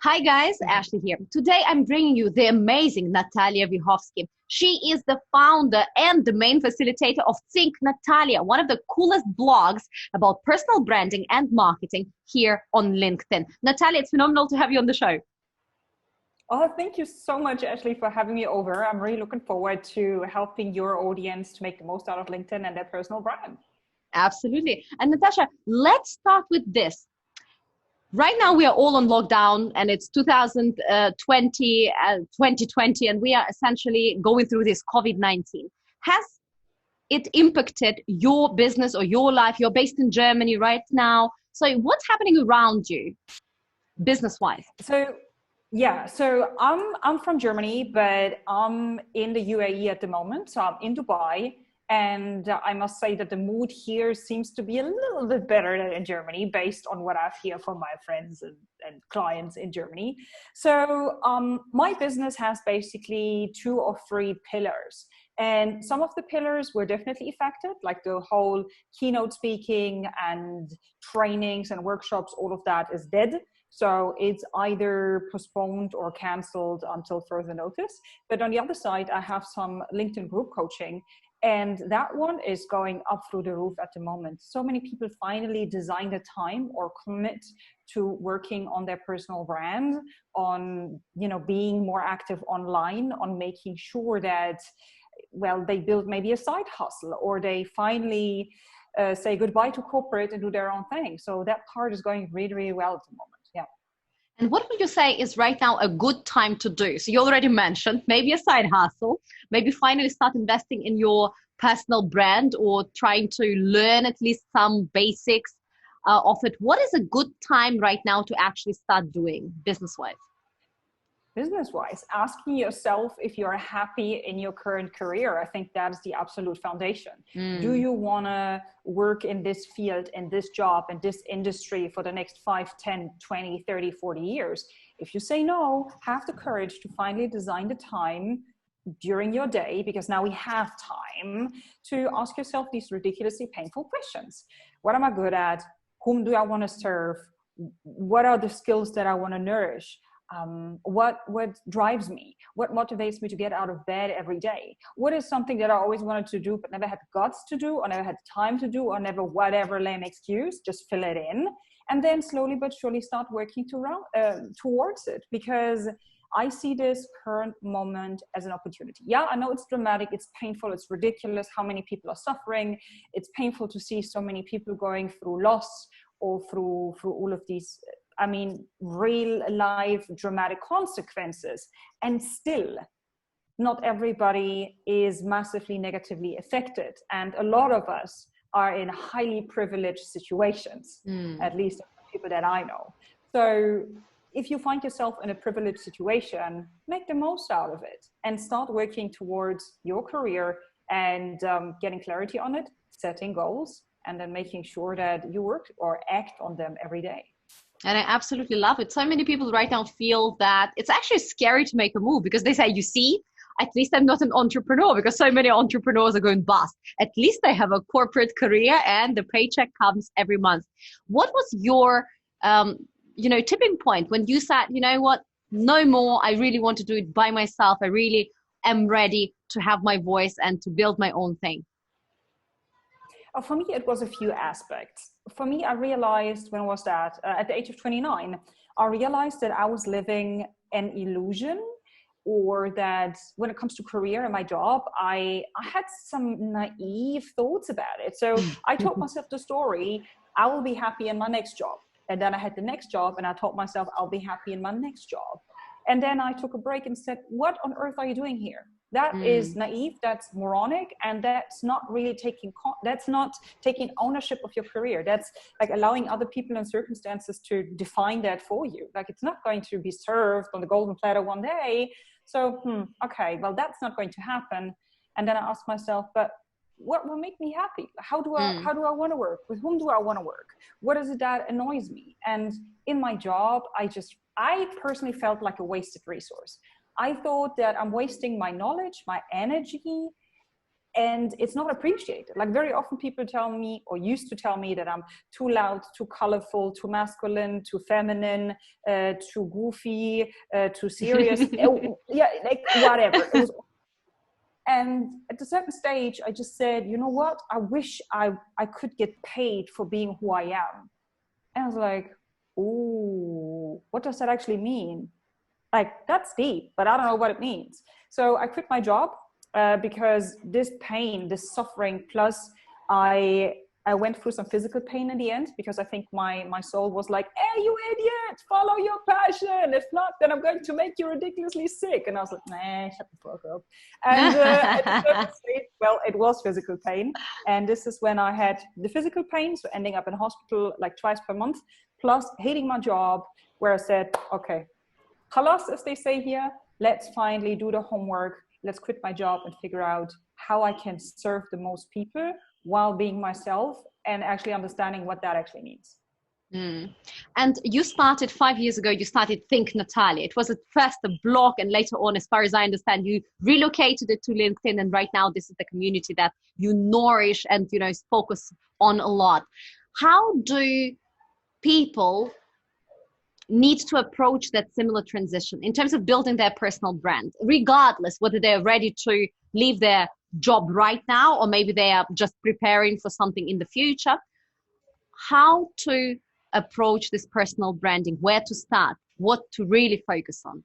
Hi guys, Ashley here. Today I'm bringing you the amazing Natalia Wiechowski. She is the founder and the main facilitator of Think Natalia, one of the coolest blogs about personal branding and marketing here on LinkedIn. Natalia, it's phenomenal to have you on the show. Oh, thank you so much, Ashley, for having me over. I'm really looking forward to helping your audience to make the most out of LinkedIn and their personal brand. Absolutely. And Natasha, let's start with this. Right now, we are all on lockdown and it's 2020, and we are essentially going through this COVID-19. Has it impacted your business or your life? You're based in Germany right now. So what's happening around you business-wise? So I'm from Germany, but I'm in the UAE at the moment. So I'm in Dubai. And I must say that the mood here seems to be a little bit better than in Germany, based on what I've heard from my friends and clients in Germany. So my business has basically 2 or 3 pillars. And some of the pillars were definitely affected, like the whole keynote speaking and trainings and workshops, all of that is dead. So it's either postponed or canceled until further notice. But on the other side, I have some LinkedIn group coaching. And that one is going up through the roof at the moment. So many people finally design the time or commit to working on their personal brand, on, being more active online, on making sure that, they build maybe a side hustle, or they finally say goodbye to corporate and do their own thing. So that part is going really, really well at the moment. Yeah. And what would you say is right now a good time to do? So you already mentioned maybe a side hustle, maybe finally start investing in your personal brand or trying to learn at least some basics of it. What is a good time right now to actually start doing business-wise? Business-wise, asking yourself if you're happy in your current career. I think that is the absolute foundation. Do you want to work in this field, in this job, in this industry for the next 5, 10, 20, 30, 40 years? If you say no, have the courage to finally design the time during your day, because now we have time to ask yourself these ridiculously painful questions. What am I good at? Whom do I want to serve? What are the skills that I want to nourish? What drives me? What motivates me to get out of bed every day? What is something that I always wanted to do but never had the guts to do, or never had time to do, or never whatever lame excuse? Just fill it in, and then slowly but surely start working towards it, because I see this current moment as an opportunity. Yeah, I know it's dramatic, it's painful, it's ridiculous how many people are suffering. It's painful to see so many people going through loss or through all of these real life dramatic consequences. And still, not everybody is massively negatively affected. And a lot of us are in highly privileged situations, at least people that I know. So if you find yourself in a privileged situation, make the most out of it and start working towards your career and getting clarity on it, setting goals, and then making sure that you work or act on them every day. And I absolutely love it. So many people right now feel that it's actually scary to make a move, because they say, you see, at least I'm not an entrepreneur, because so many entrepreneurs are going bust. At least I have a corporate career and the paycheck comes every month. What was your, tipping point when you said, you know what, no more, I really want to do it by myself. I really am ready to have my voice and to build my own thing? For me, it was a few aspects. For me, I realized, when was that? At the age of 29, I realized that I was living an illusion, or that when it comes to career and my job, I had some naive thoughts about it. So I told myself the story, I will be happy in my next job. And then I had the next job and I told myself I'll be happy in my next job. And then I took a break and said, what on earth are you doing here? That is naive, that's moronic, and that's not really taking ownership of your career. That's like allowing other people and circumstances to define that for you. Like, it's not going to be served on the golden platter one day. So, okay, well, that's not going to happen. And then I asked myself, but what will make me happy? How do I want to work? With whom do I want to work? What is it that annoys me? And in my job, I personally felt like a wasted resource. I thought that I'm wasting my knowledge, my energy, and it's not appreciated. Like very often people tell me, or used to tell me, that I'm too loud, too colorful, too masculine, too feminine, too goofy, too serious. Yeah, like whatever. It was. And at a certain stage, I just said, you know what? I wish I could get paid for being who I am. And I was like, ooh, what does that actually mean? Like, that's deep, but I don't know what it means. So I quit my job because this pain, this suffering, plus I went through some physical pain in the end, because I think my soul was like, hey, you idiot, follow your passion. If not, then I'm going to make you ridiculously sick. And I was like, nah, shut the fuck up. And well, it was physical pain. And this is when I had the physical pain, so ending up in hospital like twice per month, plus hating my job, where I said, okay, halas, as they say here, let's finally do the homework. Let's quit my job and figure out how I can serve the most people while being myself, and actually understanding what that actually means. And you started 5 years ago, you started Think Natalia. It was at first a blog, and later on, as far as I understand, you relocated it to LinkedIn, and right now this is the community that you nourish and, you know, focus on a lot. How do people need to approach that similar transition in terms of building their personal brand, regardless whether they're ready to leave their job right now, or maybe they are just preparing for something in the future? How to approach this personal branding, where to start, what to really focus on?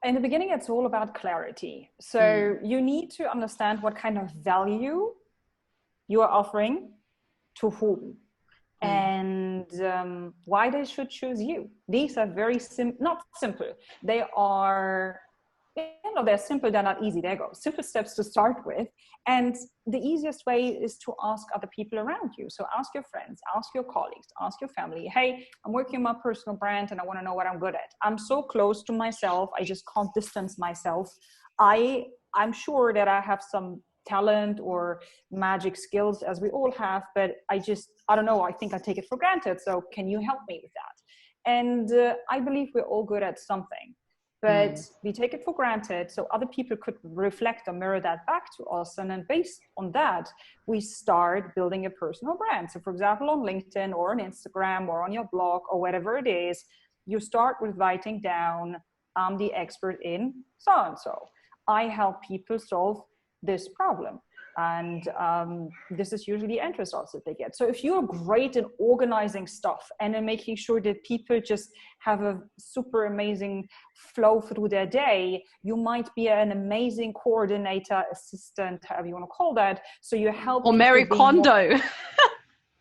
In the beginning, it's all about clarity. So you need to understand what kind of value you are offering to whom, and why they should choose you. These are very not simple. They are, you know, they're simple, they're not easy. There you go. Simple steps to start with. And the easiest way is to ask other people around you. So ask your friends, ask your colleagues, ask your family. Hey, I'm working on my personal brand and I want to know what I'm good at. I'm so close to myself, I just can't distance myself. I'm sure that I have some talent or magic skills, as we all have, but I don't know, I think I take it for granted. So can you help me with that? And I believe we're all good at something, but we take it for granted. So other people could reflect or mirror that back to us. And then based on that, we start building a personal brand. So for example, on LinkedIn or on Instagram or on your blog or whatever it is, you start with writing down, I'm the expert in so-and-so. I help people solve this problem. And this is usually the end results that they get. So if you're great in organizing stuff and in making sure that people just have a super amazing flow through their day, you might be an amazing coordinator, assistant, however you want to call that. So you help. Or Mary Kondo.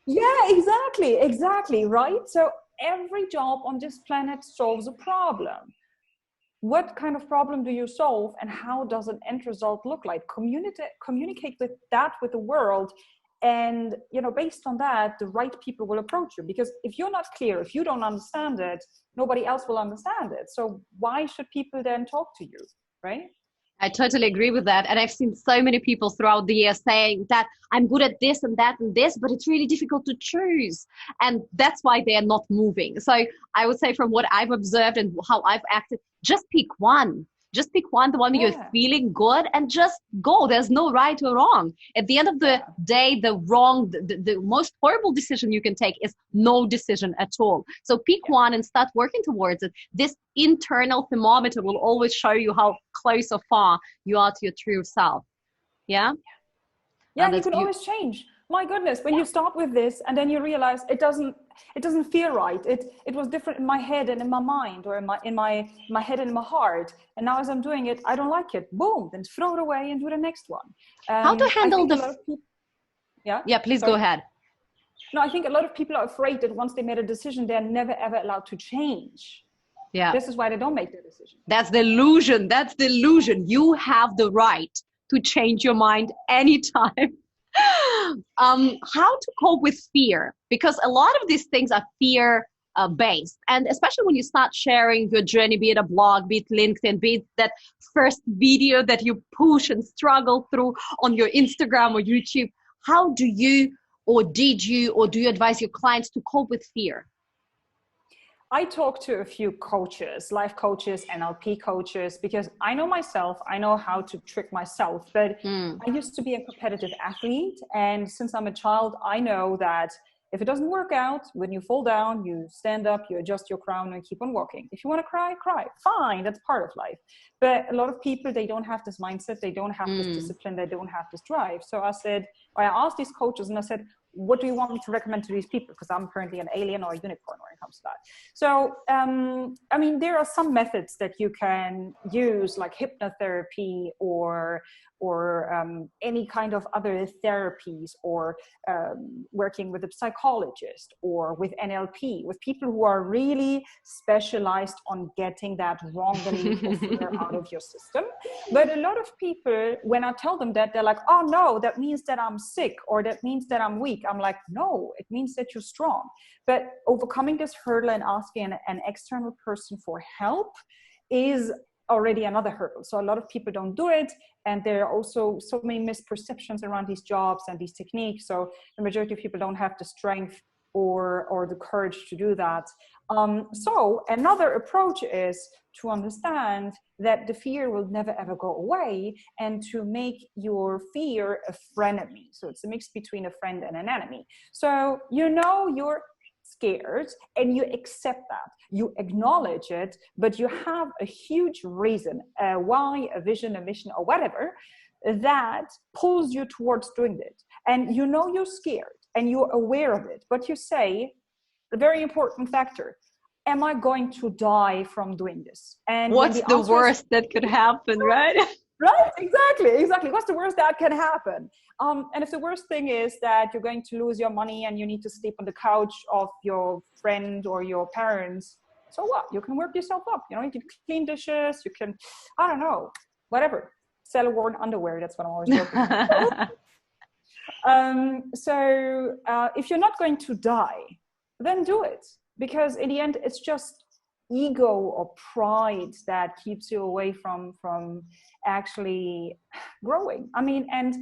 Yeah, exactly, right? So every job on this planet solves a problem. What kind of problem do you solve, and how does an end result look like? Communicate with the world, and based on that, the right people will approach you. Because if you're not clear, if you don't understand it, nobody else will understand it. So why should people then talk to you, right? I totally agree with that. And I've seen so many people throughout the year saying that I'm good at this and that and this, but it's really difficult to choose. And that's why they're not moving. So I would say, from what I've observed and how I've acted, just pick one. Just pick one, the one you're feeling good, and just go. There's no right or wrong. At the end of the day, the most horrible decision you can take is no decision at all. So pick one and start working towards it. This internal thermometer will always show you how close or far you are to your true self. Yeah? Yeah, you can always change. My goodness, when you start with this and then you realize it doesn't feel right. It was different in my head and in my mind, or in my head and in my heart. And now as I'm doing it, I don't like it. Boom, then throw it away and do the next one. How to handle Yeah, please go ahead. No, I think a lot of people are afraid that once they made a decision, they're never ever allowed to change. Yeah. This is why they don't make their decision. That's the illusion. That's the illusion. You have the right to change your mind anytime. How to cope with fear, because a lot of these things are fear based, and especially when you start sharing your journey, be it a blog, be it LinkedIn, be it that first video that you push and struggle through on your Instagram or YouTube. How do you, or do you advise your clients to cope with fear? I talk to a few coaches, life coaches, NLP coaches, because I know myself, I know how to trick myself. But I used to be a competitive athlete. And since I'm a child, I know that if it doesn't work out, when you fall down, you stand up, you adjust your crown and keep on walking. If you want to cry, cry. Fine, that's part of life. But a lot of people, they don't have this mindset. They don't have this discipline. They don't have this drive. So I asked these coaches and I said, what do you want me to recommend to these people? Because I'm currently an alien or a unicorn when it comes to that. So, I mean, there are some methods that you can use, like hypnotherapy or any kind of other therapies, or working with a psychologist or with NLP, with people who are really specialized on getting that wrong belief or fear out of your system. But a lot of people, when I tell them that, they're like, oh no, that means that I'm sick, or that means that I'm weak. I'm like, no, it means that you're strong. But overcoming this hurdle and asking an external person for help is already another hurdle. So a lot of people don't do it. And there are also so many misperceptions around these jobs and these techniques. So the majority of people don't have the strength or the courage to do that. So another approach is to understand that the fear will never ever go away, and to make your fear a frenemy. So it's a mix between a friend and an enemy. So you're scared and you accept that, you acknowledge it, but you have a huge reason, why, a vision, a mission, or whatever, that pulls you towards doing it. And you're scared and you're aware of it, but you say, a very important factor, am I going to die from doing this? And what's the worst that could happen, right? Right, exactly. What's the worst that can happen? And if the worst thing is that you're going to lose your money and you need to sleep on the couch of your friend or your parents, so what? You can work yourself up. You can clean dishes. You can, I don't know, whatever. Sell worn underwear. That's what I'm always joking about. So if you're not going to die, then do it. Because in the end, it's just ego or pride that keeps you away from actually growing. I mean, and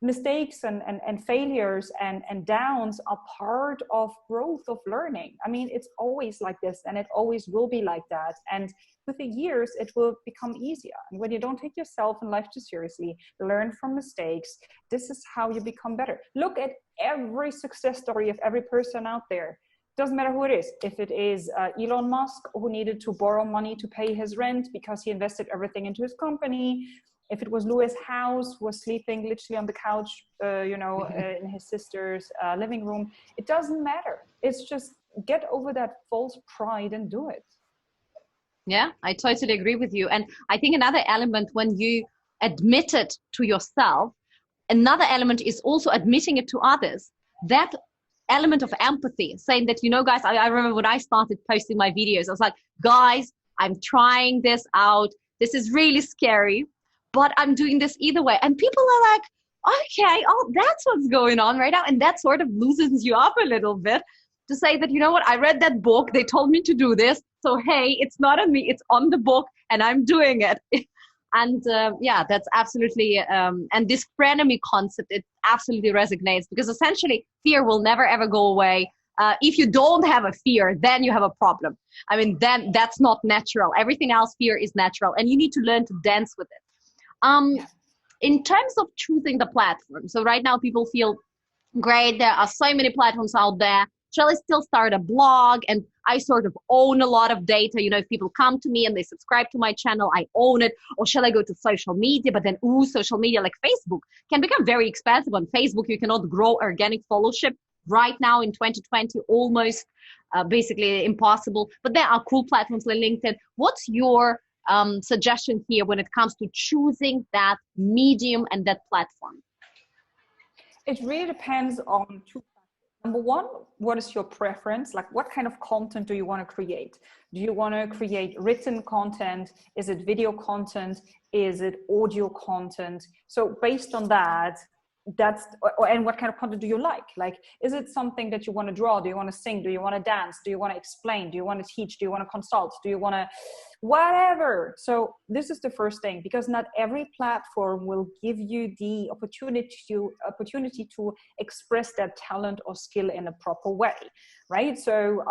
mistakes and failures and downs are part of growth, of learning. I mean, it's always like this, and it always will be like that. And with the years, it will become easier. And when you don't take yourself and life too seriously, learn from mistakes, this is how you become better. Look at every success story of every person out there. Doesn't matter who it is. If it is Elon Musk, who needed to borrow money to pay his rent because he invested everything into his company. If it was Lewis House, who was sleeping literally on the couch, in his sister's living room, it doesn't matter. It's just get over that false pride and do it. Yeah, I totally agree with you. And I think another element, when you admit it to yourself, another element is also admitting it to others. That element of empathy, saying that, guys, I remember when I started posting my videos, I was like, guys, I'm trying this out. This is really scary, but I'm doing this either way. And people are like, okay, oh, that's what's going on right now. And that sort of loosens you up a little bit to say that, what, I read that book. They told me to do this. So, hey, it's not on me. It's on the book and I'm doing it. And that's absolutely, and this frenemy concept, it absolutely resonates, because essentially fear will never, ever go away. If you don't have a fear, then you have a problem. I mean, then that's not natural. Everything else, fear is natural, and you need to learn to dance with it. In terms of choosing the platform, so right now people feel great. There are so many platforms out there. Shall I still start a blog? And I sort of own a lot of data. If people come to me and they subscribe to my channel, I own it. Or shall I go to social media? But then, social media like Facebook can become very expensive. On Facebook, you cannot grow organic followership right now in 2020, almost basically impossible. But there are cool platforms like LinkedIn. What's your suggestion here when it comes to choosing that medium and that platform? It really depends on two. Number one, what is your preference? Like, what kind of content do you want to create? Do you want to create written content? Is it video content? Is it audio content? So based on that, and what kind of content do you like? Like, is it something that you want to draw? Do you want to sing? Do you want to dance? Do you want to explain? Do you want to teach? Do you want to consult? Do you want to whatever? So this is the first thing, because not every platform will give you the opportunity to express that talent or skill in a proper way. right? So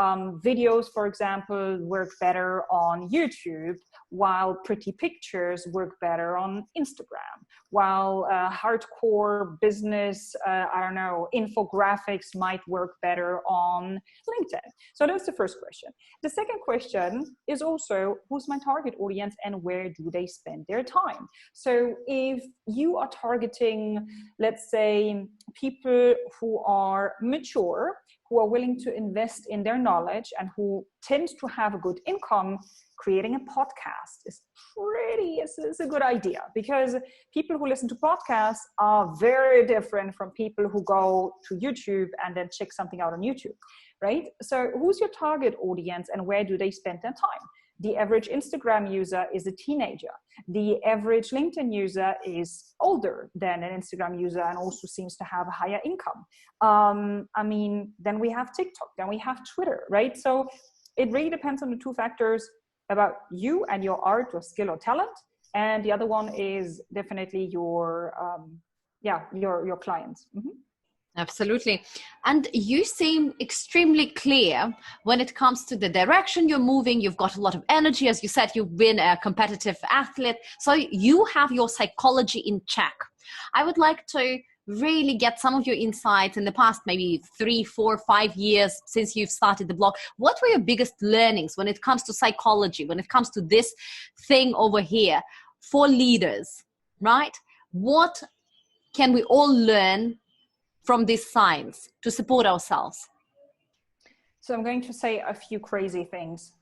videos, for example, work better on YouTube, while pretty pictures work better on Instagram, while hardcore business, I don't know, infographics might work better on LinkedIn. So that's the first question. The second question is also, who's my target audience and where do they spend their time? So if you are targeting, let's say, people who are mature, who are willing to invest in their knowledge and who tend to have a good income, creating a podcast is a good idea, because people who listen to podcasts are very different from people who go to YouTube and then check something out on YouTube, right? So who's your target audience and where do they spend their time? The average Instagram user is a teenager. The average LinkedIn user is older than an Instagram user and also seems to have a higher income. Then we have TikTok, then we have Twitter, right? So it really depends on the two factors about you and your art or skill or talent. And the other one is definitely your clients. Mm-hmm. Absolutely. And you seem extremely clear when it comes to the direction you're moving. You've got a lot of energy. As you said, you've been a competitive athlete. So you have your psychology in check. I would like to really get some of your insights in the past, maybe 3, 4, 5 years since you've started the blog. What were your biggest learnings when it comes to psychology, when it comes to this thing over here for leaders, right? What can we all learn from this science to support ourselves? So I'm going to say a few crazy things.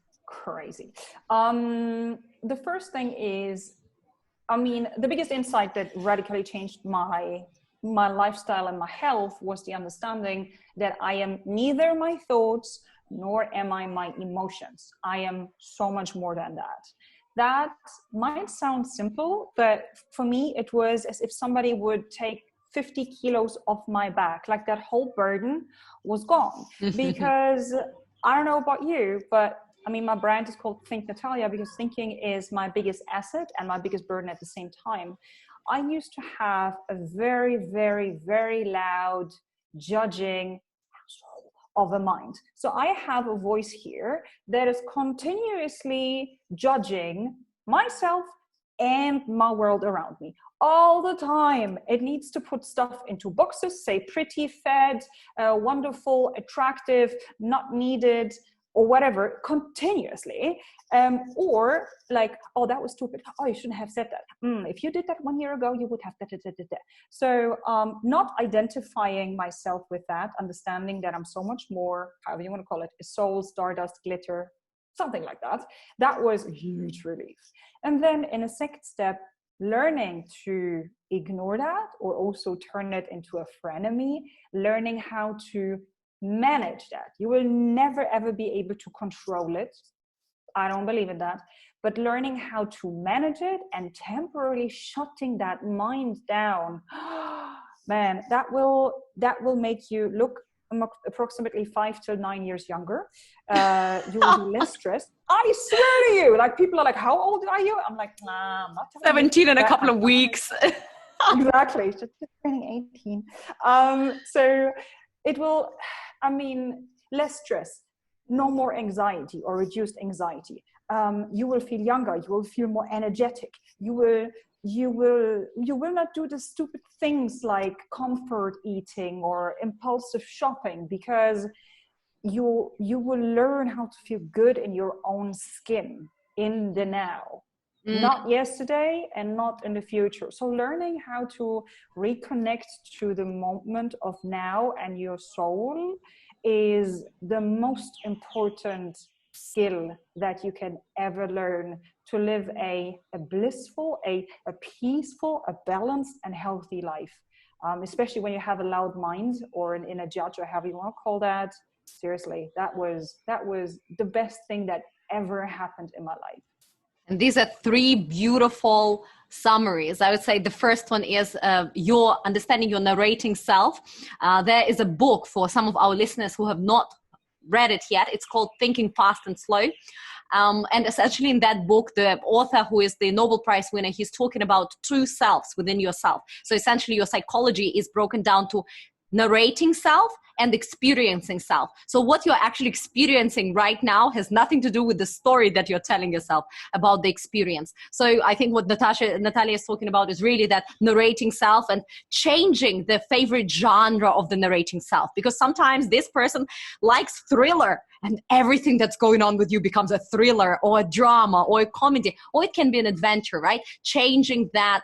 The first thing is, the biggest insight that radically changed my lifestyle and my health was the understanding that I am neither my thoughts nor am I my emotions. I am so much more than that. That might sound simple, but for me, it was as if somebody would take 50 kilos off my back, like that whole burden was gone. Because I don't know about you, but my brand is called Think Natalia because thinking is my biggest asset and my biggest burden at the same time. I used to have a very, very, very loud judging of a mind. So I have a voice here that is continuously judging myself and my world around me all the time. It needs to put stuff into boxes, say pretty, fat, wonderful, attractive, not needed, or whatever, continuously. Or like, oh, that was stupid. Oh, you shouldn't have said that. If you did that 1 year ago, you would have that. So not identifying myself with that, understanding that I'm so much more, however you want to call it, a soul, stardust, glitter, something like that. That was a huge relief. And then in a second step, learning to ignore that or also turn it into a frenemy, learning how to manage that. You will never ever be able to control it. I don't believe in that. But learning how to manage it and temporarily shutting that mind down, man, that will make you look approximately 5 to 9 years younger. You will be less stressed. I swear to you, like people are like, how old are you? I'm like, nah, I'm not 17 in a couple of weeks. Exactly, just turning 18. So it will, less stress, no more anxiety or reduced anxiety. You will feel younger. You will feel more energetic. You will not do the stupid things like comfort eating or impulsive shopping, because you will learn how to feel good in your own skin in the now, not yesterday and not in the future. So learning how to reconnect to the moment of now and your soul is the most important skill that you can ever learn to live a blissful, a peaceful, a balanced and healthy life. Especially when you have a loud mind or an inner judge or however you want to call that. Seriously, that was the best thing that ever happened in my life. And these are 3 beautiful summaries. I would say the first one is your understanding your narrating self. There is a book for some of our listeners who have not read it yet. It's called Thinking Fast and Slow. And essentially in that book, the author, who is the Nobel Prize winner, he's talking about 2 selves within yourself. So essentially your psychology is broken down to narrating self and experiencing self. So what you're actually experiencing right now has nothing to do with the story that you're telling yourself about the experience. So I think what Natalia is talking about is really that narrating self and changing the favorite genre of the narrating self. Because sometimes this person likes thriller and everything that's going on with you becomes a thriller or a drama or a comedy, or it can be an adventure, right? Changing that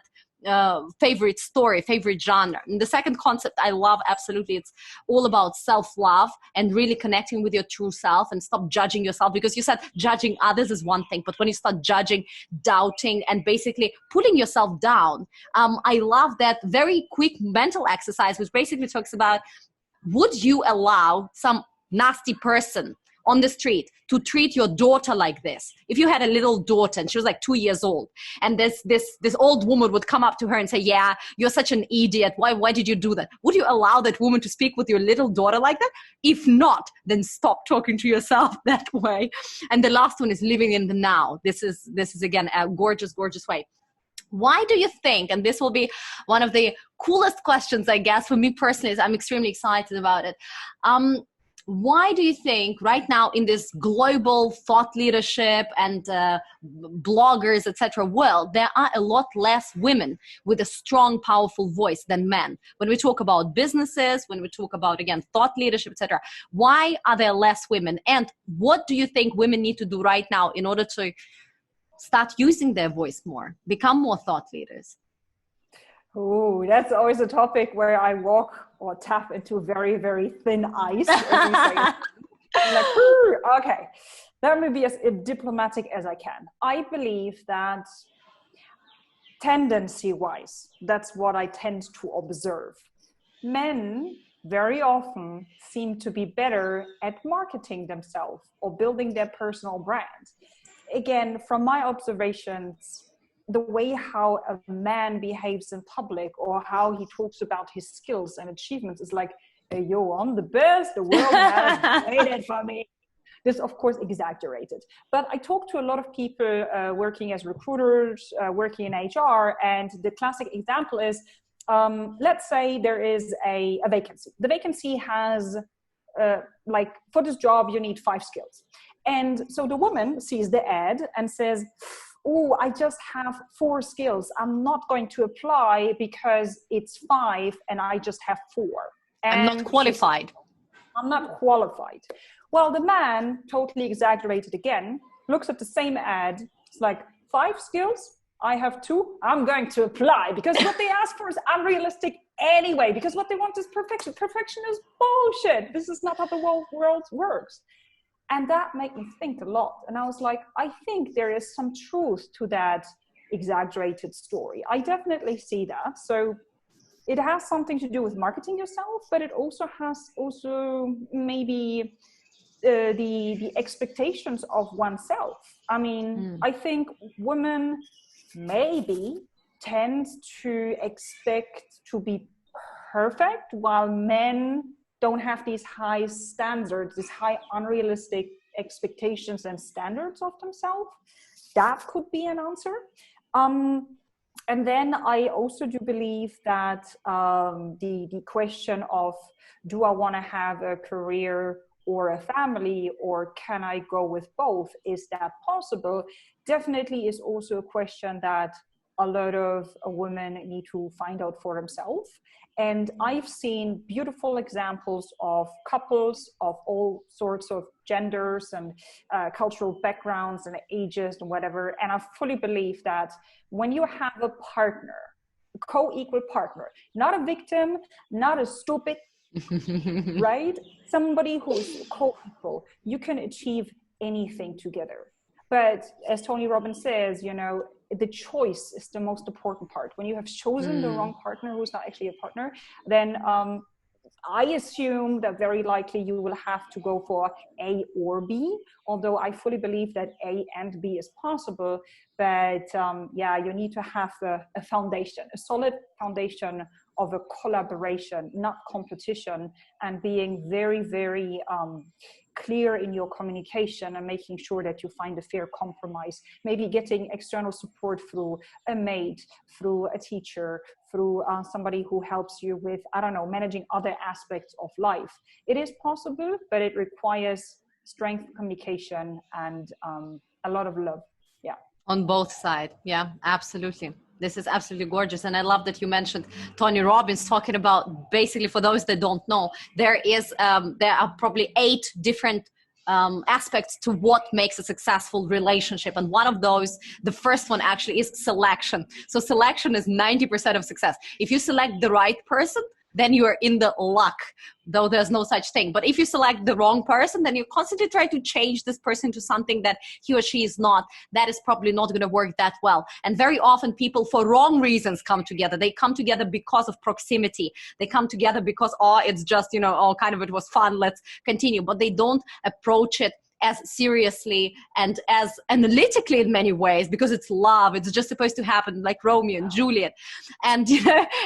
favorite story, favorite genre. And the second concept I love, absolutely, it's all about self-love and really connecting with your true self and stop judging yourself, because you said judging others is one thing, but when you start judging, doubting, and basically putting yourself down, I love that very quick mental exercise, which basically talks about, would you allow some nasty person on the street to treat your daughter like this? If you had a little daughter and she was like 2 years old, and this old woman would come up to her and say, yeah, you're such an idiot, why did you do that? Would you allow that woman to speak with your little daughter like that? If not, then stop talking to yourself that way. And the last one is living in the now. This is again a gorgeous way. Why do you think, and this will be one of the coolest questions, I guess, for me personally, is I'm extremely excited about it. Why do you think right now in this global thought leadership and bloggers, etc. world, there are a lot less women with a strong, powerful voice than men? When we talk about businesses, when we talk about, again, thought leadership, etc., why are there less women? And what do you think women need to do right now in order to start using their voice more, become more thought leaders? Oh, that's always a topic where I walk or tap into very, very thin ice. As we say. I'm like, okay, let me be as diplomatic as I can. I believe that tendency-wise, that's what I tend to observe. Men very often seem to be better at marketing themselves or building their personal brand. Again, from my observations, the way how a man behaves in public or how he talks about his skills and achievements is like, hey, yo, I'm the best, the world has made it for me. This, of course, exaggerated. But I talk to a lot of people working as recruiters, working in HR, and the classic example is, let's say there is a vacancy. The vacancy has, like, for this job, you need 5 skills. And so the woman sees the ad and says, oh, I just have 4 skills. I'm not going to apply because it's 5 and I just have 4. And I'm not qualified. I'm not qualified. Well, the man, totally exaggerated again, looks at the same ad. It's like, 5 skills? I have 2. I'm going to apply because what they ask for is unrealistic anyway, because what they want is perfection. Perfection is bullshit. This is not how the world works. And that made me think a lot. And I was like, I think there is some truth to that exaggerated story. I definitely see that. So it has something to do with marketing yourself, but it also has maybe the expectations of oneself. I mean, I think women maybe tend to expect to be perfect, while men don't have these high standards, these high unrealistic expectations and standards of themselves. That could be an answer. And then I also do believe that the question of, do I want to have a career or a family, or can I go with both? Is that possible? Definitely is also a question that a lot of women need to find out for themselves. And I've seen beautiful examples of couples of all sorts of genders and cultural backgrounds and ages and whatever. And I fully believe that when you have a partner, a co-equal partner, not a victim, not a stupid, right? Somebody who's co-equal, you can achieve anything together. But as Tony Robbins says, you know, the choice is the most important part. When you have chosen the wrong partner who's not actually a partner, then I assume that very likely you will have to go for A or B, although I fully believe that A and B is possible. But yeah, you need to have a foundation, a solid foundation of a collaboration, not competition, and being very, very clear in your communication and making sure that you find a fair compromise, maybe getting external support through a maid, through a teacher, through somebody who helps you with, I don't know, managing other aspects of life. It is possible, but it requires strength, communication, and a lot of love. Yeah. On both sides. Yeah, absolutely. This is absolutely gorgeous. And I love that you mentioned Tony Robbins talking about, basically, for those that don't know, there are probably 8 different aspects to what makes a successful relationship. And one of those, the first one actually, is selection. So selection is 90% of success. If you select the right person, then you are in the luck, though there's no such thing. But if you select the wrong person, then you constantly try to change this person to something that he or she is not. That is probably not going to work that well. And very often people, for wrong reasons, come together. They come together because of proximity. They come together because, it's just, kind of, it was fun, let's continue. But they don't approach it as seriously and as analytically in many ways, because it's love. It's just supposed to happen like Romeo and Juliet. And,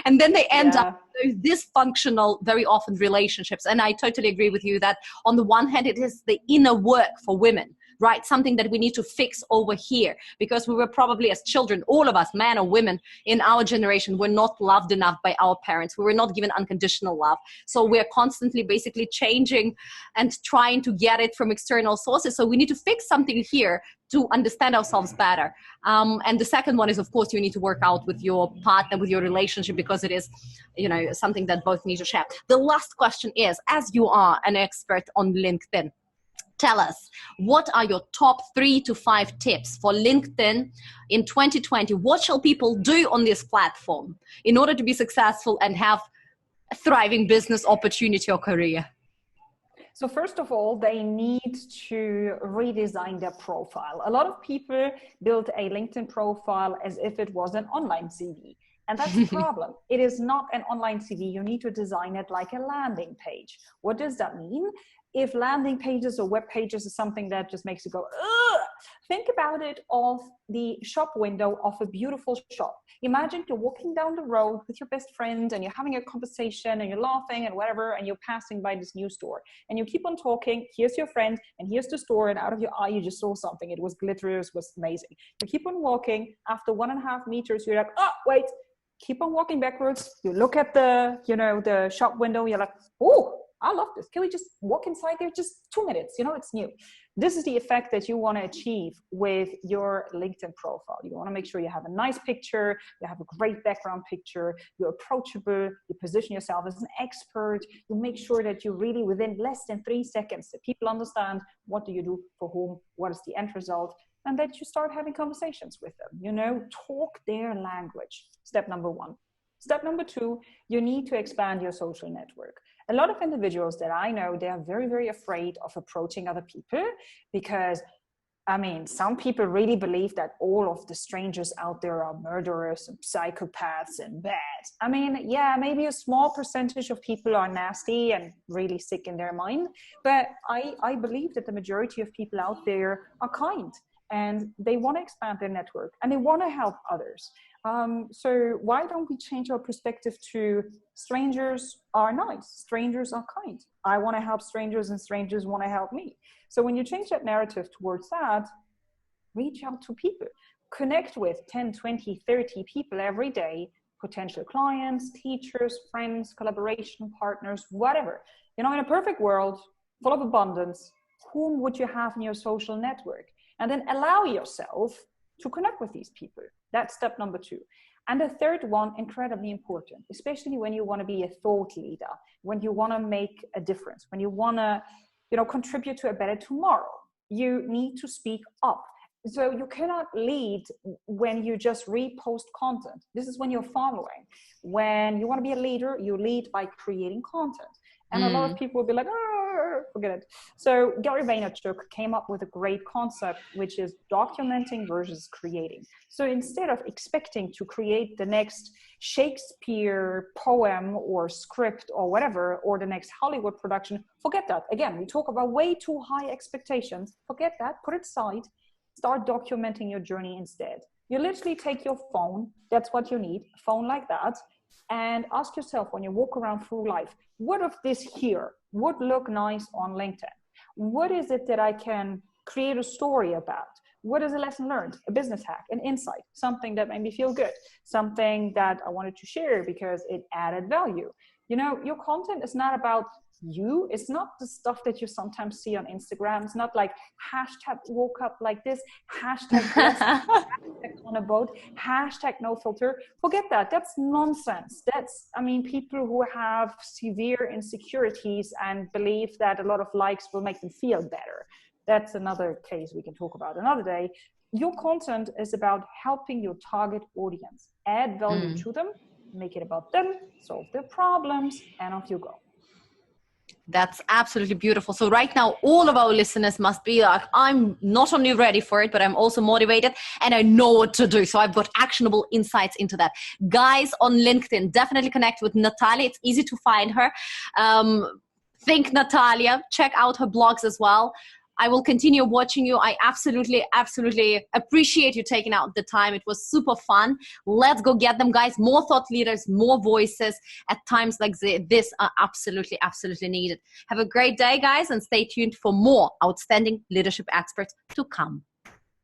and then they end up with dysfunctional, very often, relationships. And I totally agree with you that on the one hand, it is the inner work for women, right? Something that we need to fix over here, because we were probably, as children, all of us, men or women in our generation, were not loved enough by our parents. We were not given unconditional love. So we're constantly basically changing and trying to get it from external sources. So we need to fix something here to understand ourselves better. And the second one is, of course, you need to work out with your partner, with your relationship, because it is, something that both need to share. The last question is, as you are an expert on LinkedIn, tell us, what are your top 3 to 5 tips for LinkedIn in 2020? What shall people do on this platform in order to be successful and have a thriving business opportunity or career? So first of all, they need to redesign their profile. A lot of people build a LinkedIn profile as if it was an online CV. And that's the problem. It is not an online CV. You need to design it like a landing page. What does that mean? If landing pages or web pages is something that just makes you go, ugh, think about it of the shop window of a beautiful shop. Imagine you're walking down the road with your best friend and you're having a conversation and you're laughing and whatever, and you're passing by this new store. And you keep on talking, here's your friend, and here's the store, and out of your eye you just saw something. It was glitter, it was amazing. You keep on walking, after 1.5 meters, you're like, oh, wait, keep on walking backwards. You look at the shop window, you're like, oh, I love this. Can we just walk inside there? Just 2 minutes, it's new. This is the effect that you want to achieve with your LinkedIn profile. You want to make sure you have a nice picture, you have a great background picture, you're approachable, you position yourself as an expert, you make sure that you really, within less than 3 seconds, that people understand what do you do, for whom, what is the end result, and that you start having conversations with them, talk their language. Step number 1. Step number 2, you need to expand your social network. A lot of individuals that I know, they are very, very afraid of approaching other people because, some people really believe that all of the strangers out there are murderers and psychopaths and bad. Maybe a small percentage of people are nasty and really sick in their mind, but I believe that the majority of people out there are kind and they want to expand their network and they want to help others. So why don't we change our perspective to strangers are nice, strangers are kind. I want to help strangers and strangers want to help me. So when you change that narrative towards that, reach out to people, connect with 10, 20, 30 people every day, potential clients, teachers, friends, collaboration partners, whatever. In a perfect world full of abundance, whom would you have in your social network? And then allow yourself to connect with these people. That's step number 2. And the third one, incredibly important, especially when you want to be a thought leader, when you want to make a difference, when you want to, contribute to a better tomorrow, you need to speak up. So you cannot lead when you just repost content. This is when you're following. When you want to be a leader, you lead by creating content. And a lot of people will be like, forget it. So Gary Vaynerchuk came up with a great concept, which is documenting versus creating. So instead of expecting to create the next Shakespeare poem or script or whatever, or the next Hollywood production, forget that. Again, we talk about way too high expectations. Forget that, put it aside, start documenting your journey instead. You literally take your phone, that's what you need, a phone like that, and ask yourself when you walk around through life, what of this here would look nice on LinkedIn? What is it that I can create a story about? What is a lesson learned, a business hack, an insight, something that made me feel good, something that I wanted to share because it added value? You know, your content is not about you. It's not the stuff that you sometimes see on Instagram. It's not like hashtag woke up like this, hashtag blessed, hashtag on a boat, hashtag no filter. Forget that. That's nonsense. That's, I mean, people who have severe insecurities and believe that a lot of likes will make them feel better. That's another case we can talk about another day. Your content is about helping your target audience, add value to them, make it about them, solve their problems, and off you go. That's absolutely beautiful. So right now, all of our listeners must be like, I'm not only ready for it, but I'm also motivated and I know what to do. So I've got actionable insights into that. Guys on LinkedIn, definitely connect with Natalia. It's easy to find her. Think Natalia, check out her blogs as well. I will continue watching you. I absolutely appreciate you taking out the time. It was super fun. Let's go get them, guys. More thought leaders, more voices at times like this are absolutely needed. Have a great day, guys, and stay tuned for more outstanding leadership experts to come.